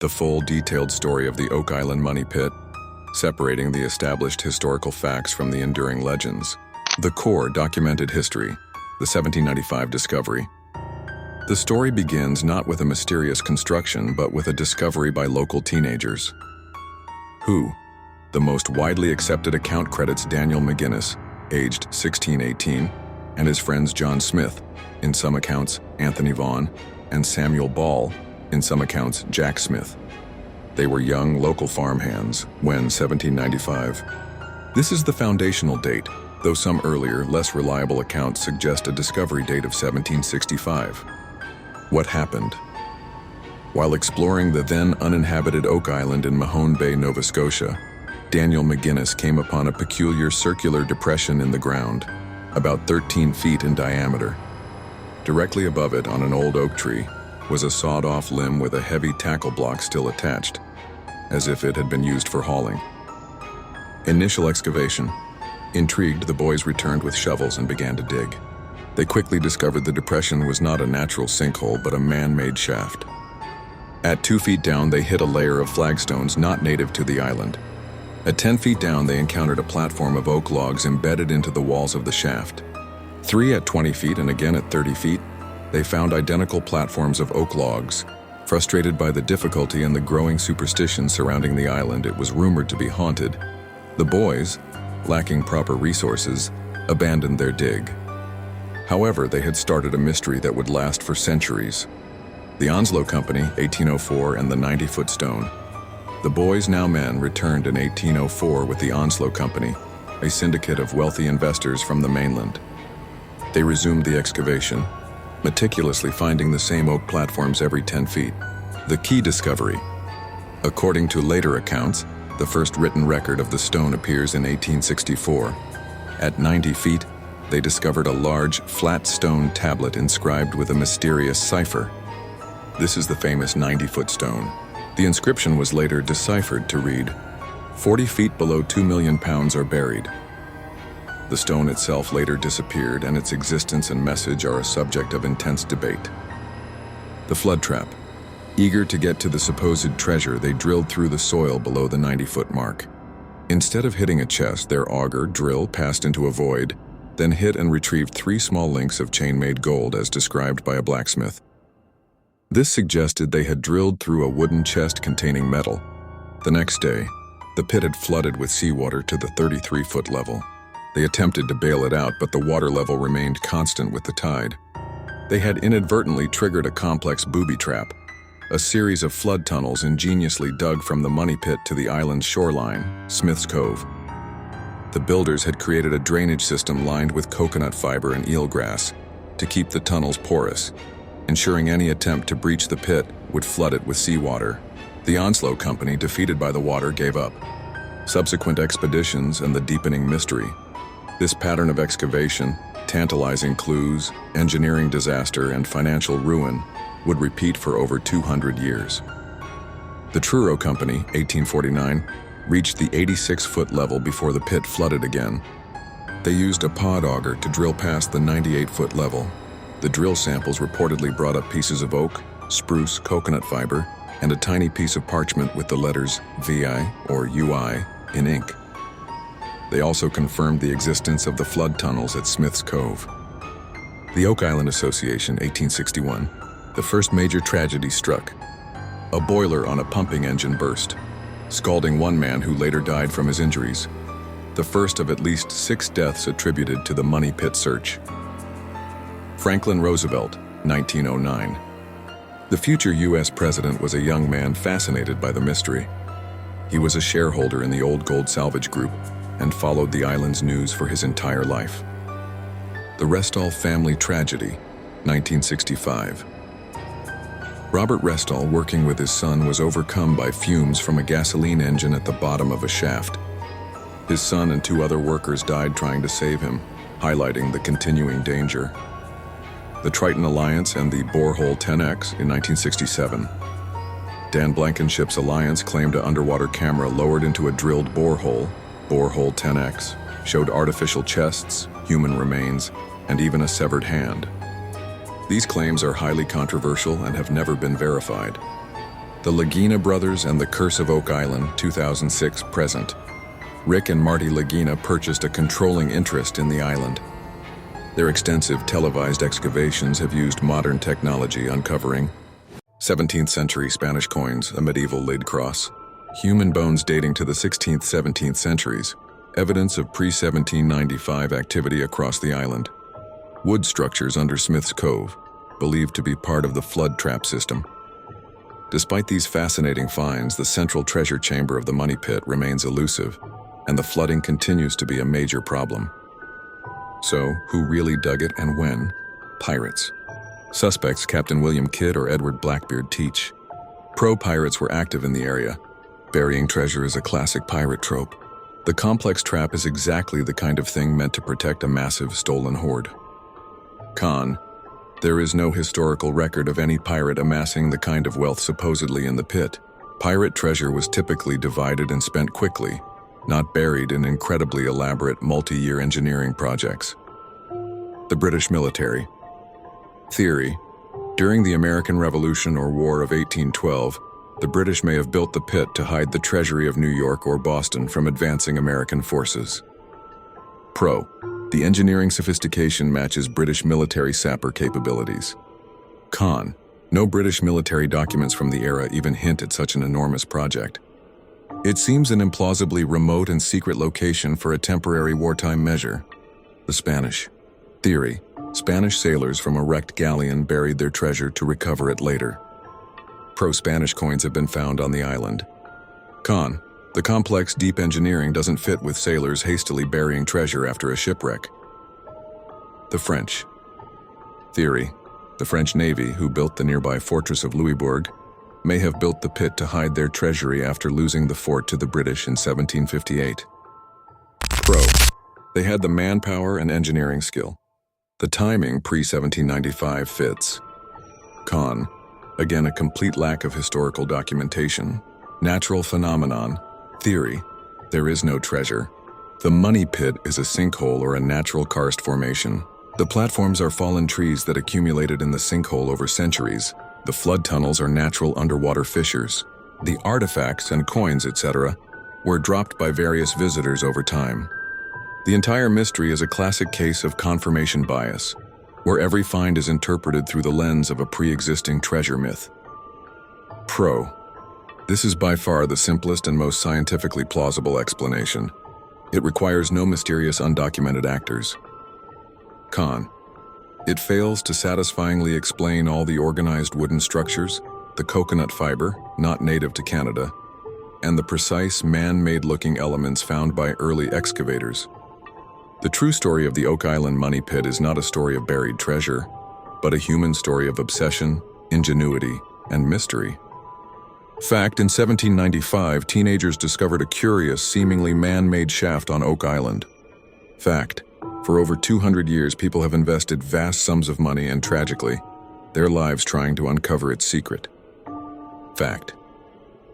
the full, detailed story of the Oak Island money pit, separating the established historical facts from the enduring legends. The core documented history, the 1795 discovery. The story begins not with a mysterious construction, but with a discovery by local teenagers. Who? The most widely accepted account credits Daniel McGinnis, aged 1618, and his friends John Smith, in some accounts Anthony Vaughan, and Samuel Ball, in some accounts Jack Smith. They were young local farmhands when 1795. This is the foundational date, though some earlier, less reliable accounts suggest a discovery date of 1765. What happened? While exploring the then uninhabited Oak Island in Mahone Bay, Nova Scotia, Daniel McGinnis came upon a peculiar circular depression in the ground, about 13 feet in diameter. Directly above it, on an old oak tree, was a sawed-off limb with a heavy tackle block still attached, as if it had been used for hauling. Initial excavation. Intrigued, the boys returned with shovels and began to dig. They quickly discovered the depression was not a natural sinkhole, but a man-made shaft. At 2 feet down, they hit a layer of flagstones not native to the island. At 10 feet down, they encountered a platform of oak logs embedded into the walls of the shaft. 3 at 20 feet and again at 30 feet, they found identical platforms of oak logs. Frustrated by the difficulty and the growing superstition surrounding the island, it was rumored to be haunted. The boys, lacking proper resources, abandoned their dig. However, they had started a mystery that would last for centuries. The Onslow Company, 1804, and the 90-foot stone. The boys, now men, returned in 1804 with the Onslow Company, a syndicate of wealthy investors from the mainland. They resumed the excavation, meticulously finding the same oak platforms every 10 feet. The key discovery. According to later accounts, the first written record of the stone appears in 1864. At 90 feet, they discovered a large, flat stone tablet inscribed with a mysterious cipher. This is the famous 90-foot stone. The inscription was later deciphered to read, 40 feet below 2 million pounds are buried. The stone itself later disappeared, and its existence and message are a subject of intense debate. The flood trap. Eager to get to the supposed treasure, they drilled through the soil below the 90-foot mark. Instead of hitting a chest, their auger drill passed into a void, then hit and retrieved 3 small links of chain-made gold as described by a blacksmith. This suggested they had drilled through a wooden chest containing metal. The next day, the pit had flooded with seawater to the 33-foot level. They attempted to bail it out, but the water level remained constant with the tide. They had inadvertently triggered a complex booby trap, a series of flood tunnels ingeniously dug from the money pit to the island's shoreline, Smith's Cove. The builders had created a drainage system lined with coconut fiber and eelgrass to keep the tunnels porous, ensuring any attempt to breach the pit would flood it with seawater. The Onslow Company, defeated by the water, gave up. Subsequent expeditions and the deepening mystery. This pattern of excavation, tantalizing clues, engineering disaster, and financial ruin would repeat for over 200 years. The Truro Company, 1849, reached the 86-foot level before the pit flooded again. They used a pod auger to drill past the 98-foot level. The drill samples reportedly brought up pieces of oak, spruce, coconut fiber, and a tiny piece of parchment with the letters VI or UI in ink. They also confirmed the existence of the flood tunnels at Smith's Cove. The Oak Island Association, 1861. The first major tragedy struck. A boiler on a pumping engine burst, scalding one man who later died from his injuries. The first of at least 6 deaths attributed to the money pit search. Franklin Roosevelt, 1909. The future U.S. president was a young man fascinated by the mystery. He was a shareholder in the Old Gold Salvage Group and followed the island's news for his entire life. The Restall family tragedy, 1965. Robert Restall, working with his son, was overcome by fumes from a gasoline engine at the bottom of a shaft. His son and 2 other workers died trying to save him, highlighting the continuing danger. The Triton Alliance and the Borehole 10X in 1967. Dan Blankenship's Alliance claimed an underwater camera lowered into a drilled borehole, Borehole 10X, showed artificial chests, human remains, and even a severed hand. These claims are highly controversial and have never been verified. The Lagina Brothers and the Curse of Oak Island, 2006 present. Rick and Marty Lagina purchased a controlling interest in the island. Their extensive televised excavations have used modern technology uncovering 17th century Spanish coins, a medieval lid cross, human bones dating to the 16th, 17th centuries, evidence of pre-1795 activity across the island, wood structures under Smith's Cove, believed to be part of the flood trap system. Despite these fascinating finds, the central treasure chamber of the money pit remains elusive, and the flooding continues to be a major problem. So, who really dug it and when? Pirates. Suspects Captain William Kidd or Edward Blackbeard Teach. Pro-pirates were active in the area. Burying treasure is a classic pirate trope. The complex trap is exactly the kind of thing meant to protect a massive stolen hoard. Con. There is no historical record of any pirate amassing the kind of wealth supposedly in the pit. Pirate treasure was typically divided and spent quickly, not buried in incredibly elaborate multi-year engineering projects. The British military. Theory. During the American Revolution or War of 1812, the British may have built the pit to hide the treasury of New York or Boston from advancing American forces. Pro. The engineering sophistication matches British military sapper capabilities. Con. No British military documents from the era even hint at such an enormous project. It seems an implausibly remote and secret location for a temporary wartime measure. The Spanish. Theory. Spanish sailors from a wrecked galleon buried their treasure to recover it later. Pro-Spanish coins have been found on the island. Con. The complex, deep engineering doesn't fit with sailors hastily burying treasure after a shipwreck. The French. Theory. The French Navy, who built the nearby fortress of Louisbourg, may have built the pit to hide their treasury after losing the fort to the British in 1758. Pro. They had the manpower and engineering skill. The timing pre-1795 fits. Con. Again, a complete lack of historical documentation. Natural phenomenon. Theory. There is no treasure. The money pit is a sinkhole or a natural karst formation. The platforms are fallen trees that accumulated in the sinkhole over centuries. The flood tunnels are natural underwater fissures. The artifacts and coins, etc., were dropped by various visitors over time. The entire mystery is a classic case of confirmation bias, where every find is interpreted through the lens of a pre-existing treasure myth. Pro. This is by far the simplest and most scientifically plausible explanation. It requires no mysterious undocumented actors. Con. It fails to satisfyingly explain all the organized wooden structures, the coconut fiber, not native to Canada, and the precise man-made looking elements found by early excavators. The true story of the Oak Island money pit is not a story of buried treasure, but a human story of obsession, ingenuity, and mystery. Fact, in 1795, teenagers discovered a curious, seemingly man-made shaft on Oak Island. Fact, for over 200 years, people have invested vast sums of money and, tragically, their lives trying to uncover its secret. Fact,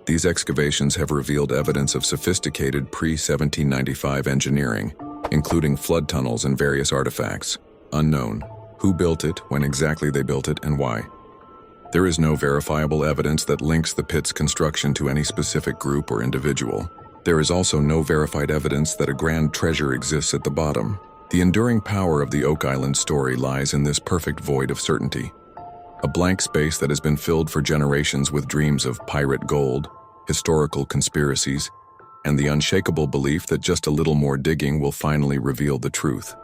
these excavations have revealed evidence of sophisticated pre-1795 engineering, including flood tunnels and various artifacts. Unknown. Who built it, when exactly they built it, and why. There is no verifiable evidence that links the pit's construction to any specific group or individual. There is also no verified evidence that a grand treasure exists at the bottom. The enduring power of the Oak Island story lies in this perfect void of certainty. A blank space that has been filled for generations with dreams of pirate gold, historical conspiracies, and the unshakable belief that just a little more digging will finally reveal the truth.